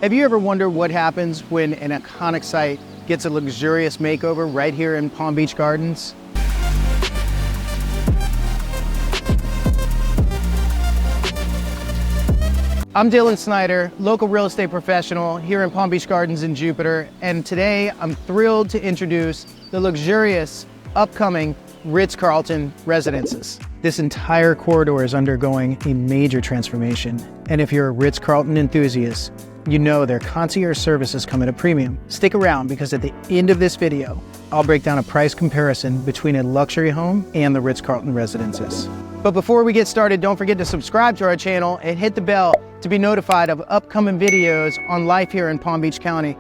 Have you ever wondered what happens when an iconic site gets a luxurious makeover right here in Palm Beach Gardens? I'm Dylan Snyder, local real estate professional here in Palm Beach Gardens in Jupiter, and today I'm thrilled to introduce the luxurious upcoming Ritz Carlton Residences. This entire corridor is undergoing a major transformation, and if you're a Ritz Carlton enthusiast, you know their concierge services come at a premium. Stick around because at the end of this video, I'll break down a price comparison between a luxury home and the Ritz Carlton Residences. But before we get started, don't forget to subscribe to our channel and hit the bell to be notified of upcoming videos on life here in Palm Beach County.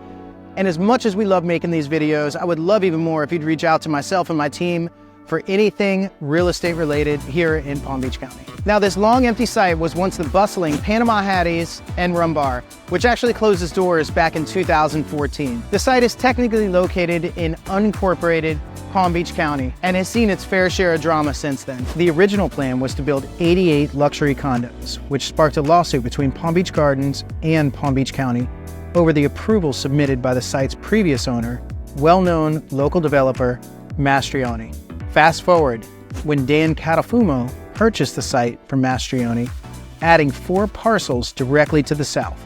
And as much as we love making these videos, I would love even more if you'd reach out to myself and my team for anything real estate related here in Palm Beach County. Now, this long empty site was once the bustling Panama Hattie's and Rum Bar, which actually closed its doors back in 2014. The site is technically located in unincorporated Palm Beach County and has seen its fair share of drama since then. The original plan was to build 88 luxury condos, which sparked a lawsuit between Palm Beach Gardens and Palm Beach County over the approval submitted by the site's previous owner, well-known local developer, Mastrioni. Fast forward, when Dan Catalfumo purchased the site from Mastrioni, adding 4 parcels directly to the south,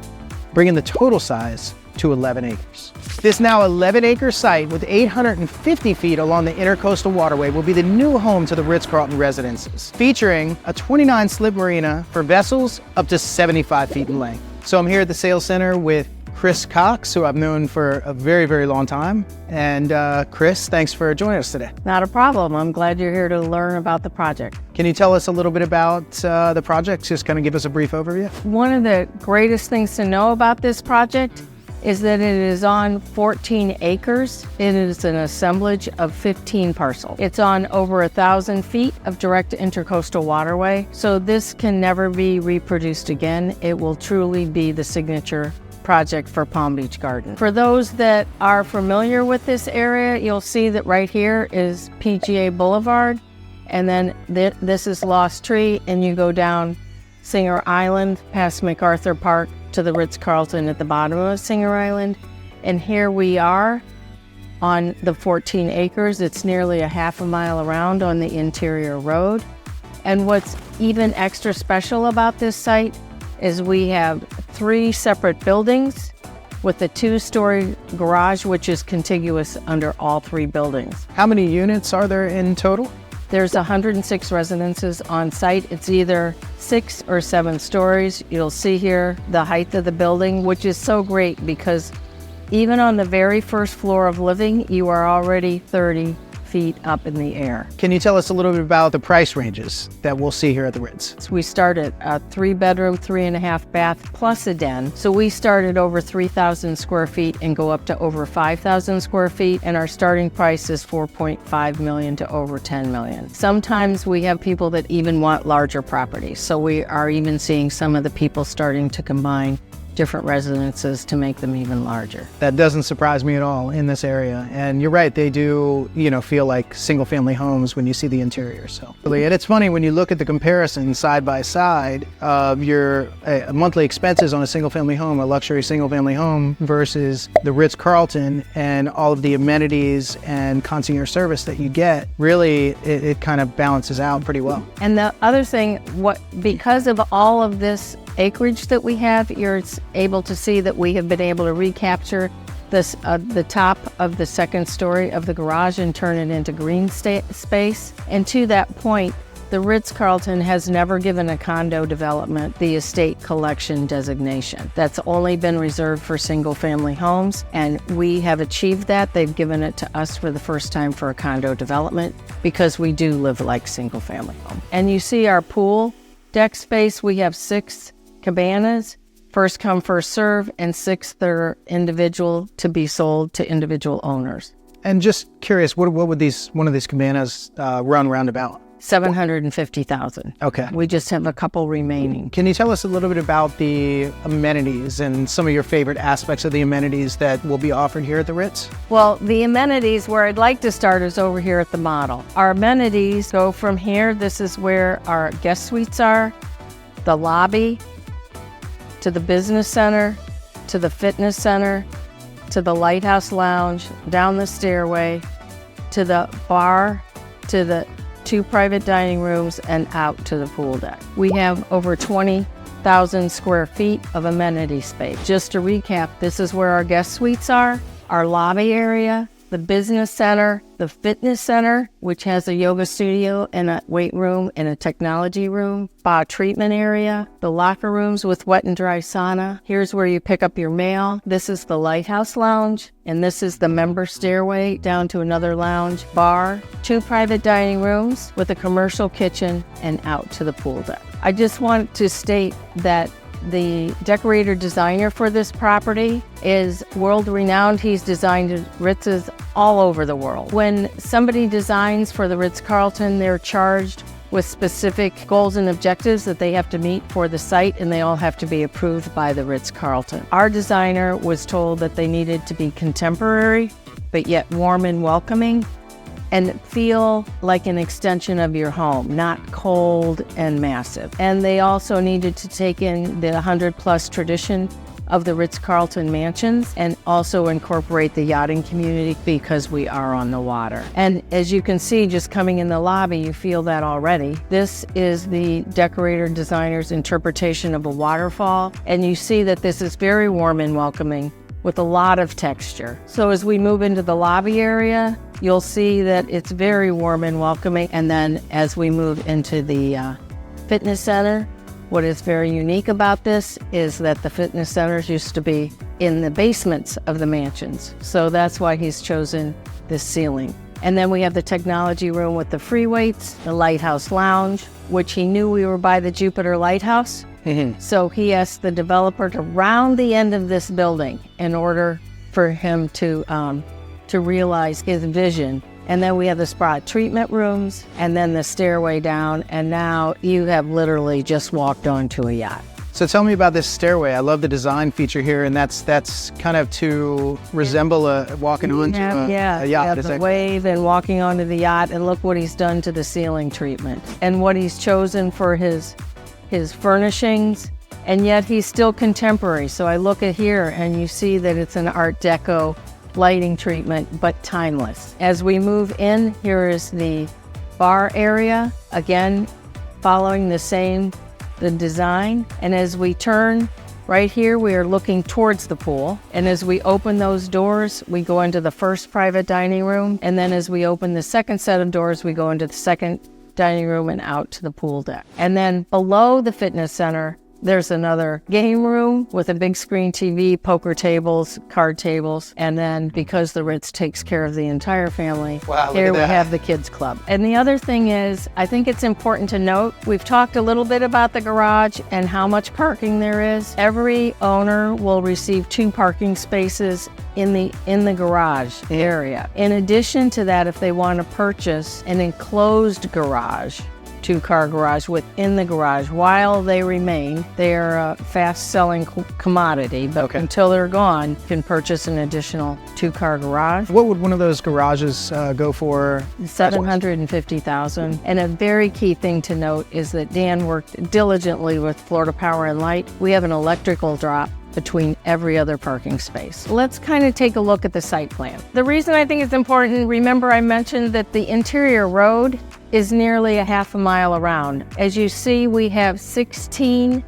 bringing the total size to 11 acres. This now 11-acre site with 850 feet along the Intercoastal Waterway will be the new home to the Ritz Carlton Residences, featuring a 29-slip marina for vessels up to 75 feet in length. So I'm here at the sales center with Chris Cox, who I've known for a very, very long time. And Chris, thanks for joining us today. Not a problem. I'm glad you're here to learn about the project. Can you tell us a little bit about the project? Just kind of give us a brief overview. One of the greatest things to know about this project is that it is on 14 acres. It is an assemblage of 15 parcels. It's on over 1,000 feet of direct intercoastal waterway. So this can never be reproduced again. It will truly be the signature project for Palm Beach Gardens. For those that are familiar with this area, you'll see that right here is PGA Boulevard, and then this is Lost Tree, and you go down Singer Island past MacArthur Park to the Ritz Carlton at the bottom of Singer Island. And here we are on the 14 acres. It's nearly a half a mile around on the interior road. And what's even extra special about this site is we have 3 separate buildings with a 2-story garage, which is contiguous under all 3 buildings. How many units are there in total? There's 106 residences on site. It's either 6 or 7 stories. You'll see here the height of the building, which is so great because even on the very first floor of living, you are already 30 feet up in the air. Can you tell us a little bit about the price ranges that we'll see here at the Ritz? So we start at a 3-bedroom, 3.5 bath plus a den. So we start at over 3,000 square feet and go up to over 5,000 square feet. And our starting price is $4.5 million to over $10 million. Sometimes we have people that even want larger properties. So we are even seeing some of the people starting to combine different residences to make them even larger. That doesn't surprise me at all in this area. And you're right, they do, feel like single family homes when you see the interior. So, and it's funny when you look at the comparison side by side of your monthly expenses on a single family home, a luxury single family home versus the Ritz Carlton and all of the amenities and concierge service that you get, really it kind of balances out pretty well. And the other thing, because of all of this acreage that we have, you're able to see that we have been able to recapture this the top of the 2nd story of the garage and turn it into green space. And to that point, the Ritz Carlton has never given a condo development the estate collection designation. That's only been reserved for single family homes, and we have achieved that. They've given it to us for the first time for a condo development because we do live like single family home. And you see our pool deck space. We have 6 cabanas, first come, first serve, and 6 that are individual to be sold to individual owners. And just curious, what would one of these cabanas run roundabout? $750,000. Okay. We just have a couple remaining. Can you tell us a little bit about the amenities and some of your favorite aspects of the amenities that will be offered here at the Ritz? Well, the amenities, where I'd like to start is over here at the model. Our amenities go from here. This is where our guest suites are, the lobby, to the business center, to the fitness center, to the lighthouse lounge, down the stairway, to the bar, to the 2 private dining rooms, and out to the pool deck. We have over 20,000 square feet of amenity space. Just to recap, this is where our guest suites are, our lobby area, the business center, the fitness center, which has a yoga studio and a weight room and a technology room, spa treatment area, the locker rooms with wet and dry sauna. Here's where you pick up your mail. This is the lighthouse lounge, and this is the member stairway down to another lounge, bar, 2 private dining rooms with a commercial kitchen, and out to the pool deck. I just want to state that the decorator designer for this property is world-renowned. He's designed Ritzes all over the world. When somebody designs for the Ritz Carlton, they're charged with specific goals and objectives that they have to meet for the site, and they all have to be approved by the Ritz Carlton. Our designer was told that they needed to be contemporary, but yet warm and welcoming, and feel like an extension of your home, not cold and massive. And they also needed to take in the 100-plus tradition of the Ritz Carlton mansions and also incorporate the yachting community because we are on the water. And as you can see, just coming in the lobby, you feel that already. This is the decorator designer's interpretation of a waterfall, and you see that this is very warm and welcoming with a lot of texture. So as we move into the lobby area, you'll see that it's very warm and welcoming. And then as we move into the fitness center, what is very unique about this is that the fitness centers used to be in the basements of the mansions. So that's why he's chosen this ceiling. And then we have the technology room with the free weights, the lighthouse lounge, which he knew we were by the Jupiter Lighthouse. So he asked the developer to round the end of this building in order for him to realize his vision. And then we have the spa treatment rooms and then the stairway down. And now you have literally just walked onto a yacht. So tell me about this stairway. I love the design feature here, and that's kind of to resemble walking onto a yacht. Yeah, the wave and walking onto the yacht. And look what he's done to the ceiling treatment and what he's chosen for his furnishings, and yet he's still contemporary. So I look at here and you see that it's an Art Deco lighting treatment, but timeless. As we move in, here is the bar area, again, following the design. And as we turn right here, we are looking towards the pool. And as we open those doors, we go into the first private dining room. And then as we open the second set of doors, we go into the second dining room and out to the pool deck. And then below the fitness center, there's another game room with a big screen TV, poker tables, card tables. And then because the Ritz takes care of the entire family, here we have the kids club. And the other thing is, I think it's important to note, we've talked a little bit about the garage and how much parking there is. Every owner will receive 2 parking spaces in the garage area. In addition to that, if they want to purchase an enclosed garage, 2-car garage within the garage, while they remain, they're a fast-selling commodity, but until they're gone, you can purchase an additional 2-car garage. What would one of those garages go for? $750,000. And a very key thing to note is that Dan worked diligently with Florida Power and Light. We have an electrical drop between every other parking space. Let's kind of take a look at the site plan. The reason I think it's important, remember I mentioned that the interior road is nearly a half a mile around. As you see, we have 16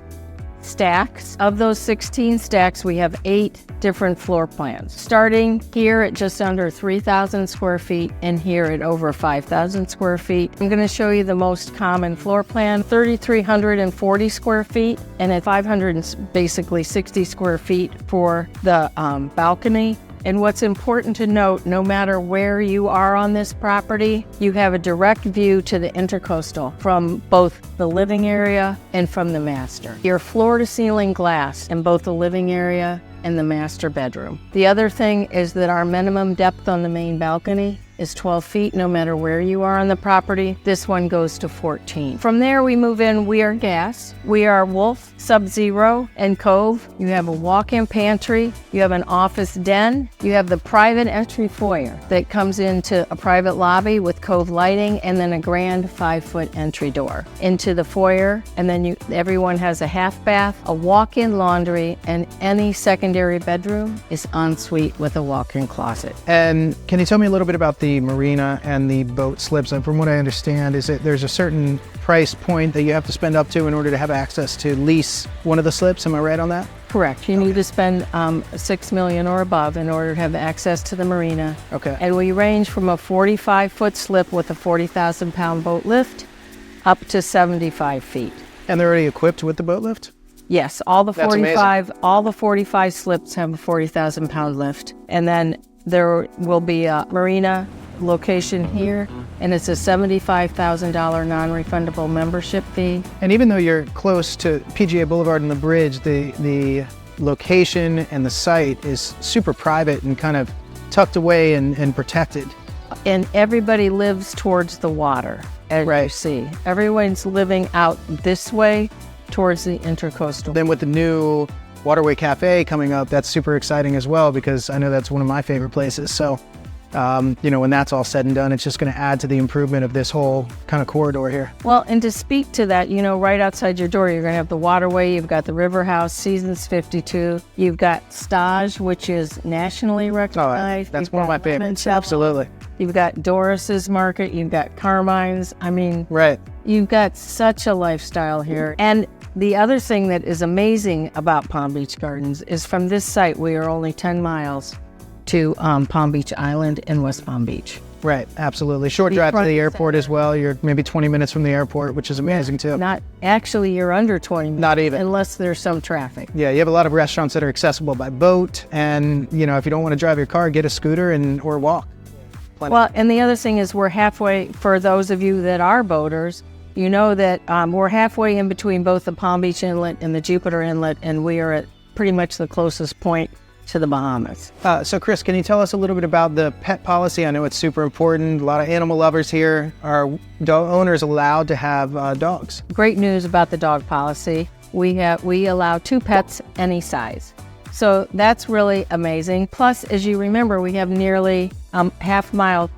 stacks. Of those 16 stacks, we have 8 different floor plans. Starting here at just under 3,000 square feet and here at over 5,000 square feet. I'm going to show you the most common floor plan, 3,340 square feet, and at 560 square feet for the balcony. And what's important to note, no matter where you are on this property, you have a direct view to the intercoastal from both the living area and from the master. Your floor-to-ceiling glass in both the living area and the master bedroom. The other thing is that our minimum depth on the main balcony is 12 feet no matter where you are on the property. This one goes to 14. From there we move in We Are Gas, We Are Wolf, Sub-Zero, and Cove. You have a walk-in pantry, you have an office den, you have the private entry foyer that comes into a private lobby with Cove lighting, and then a grand 5-foot entry door into the foyer. And then everyone has a half bath, a walk-in laundry, and any secondary bedroom is ensuite with a walk-in closet. And can you tell me a little bit about the marina and the boat slips? And from what I understand, there's a certain price point that you have to spend up to in order to have access to lease one of the slips. Am I right on that? Correct. You need to spend $6 million or above in order to have access to the marina. Okay. And we range from a 45-foot slip with a 40,000-pound boat lift up to 75 feet. And they're already equipped with the boat lift? Yes, all the That's amazing. 45 slips have a 40,000-pound lift. And then there will be a marina location here, and it's a $75,000 non-refundable membership fee. And even though you're close to PGA Boulevard and the bridge, the location and the site is super private and kind of tucked away and protected. And everybody lives towards the water, as you see. Everyone's living out this way towards the intercoastal. Then with the new Waterway Cafe coming up, that's super exciting as well, because I know that's one of my favorite places. So, when that's all said and done, it's just going to add to the improvement of this whole kind of corridor here. Well, and to speak to that, right outside your door, you're going to have the Waterway, you've got the River House, Seasons 52, you've got Stage, which is nationally recognized. That's one of my favorites, absolutely. You've got Doris's Market, you've got Carmine's. Right. You've got such a lifestyle here. And the other thing that is amazing about Palm Beach Gardens is from this site, we are only 10 miles to Palm Beach Island in West Palm Beach. Right, absolutely. Short drive to the airport as well. You're maybe 20 minutes from the airport, which is amazing too. You're under 20 minutes. Not even. Unless there's some traffic. Yeah, you have a lot of restaurants that are accessible by boat, and if you don't want to drive your car, get a scooter or walk. Plenty. Well, and the other thing is we're halfway, for those of you that are boaters, you know that we're halfway in between both the Palm Beach Inlet and the Jupiter Inlet, and we are at pretty much the closest point to the Bahamas. So Chris, can you tell us a little bit about the pet policy? I know it's super important. A lot of animal lovers here. Are dog owners allowed to have dogs? Great news about the dog policy. We allow 2 pets any size. So that's really amazing. Plus, as you remember, we have nearly half-mile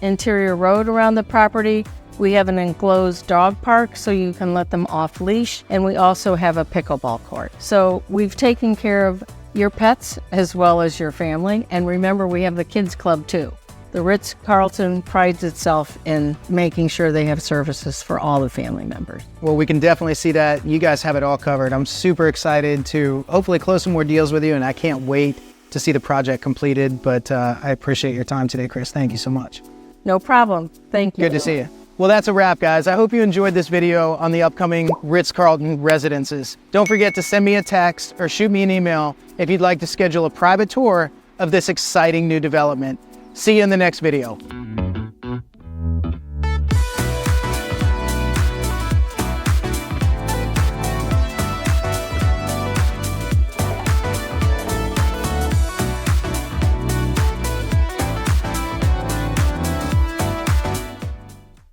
interior road around the property. We have an enclosed dog park, so you can let them off leash. And we also have a pickleball court. So we've taken care of your pets as well as your family. And remember, we have the kids club too. The Ritz Carlton prides itself in making sure they have services for all the family members. Well, we can definitely see that. You guys have it all covered. I'm super excited to hopefully close some more deals with you, and I can't wait to see the project completed. But I appreciate your time today, Chris. Thank you so much. No problem. Thank you. Good to see you. Well, that's a wrap, guys. I hope you enjoyed this video on the upcoming Ritz Carlton Residences. Don't forget to send me a text or shoot me an email if you'd like to schedule a private tour of this exciting new development. See you in the next video.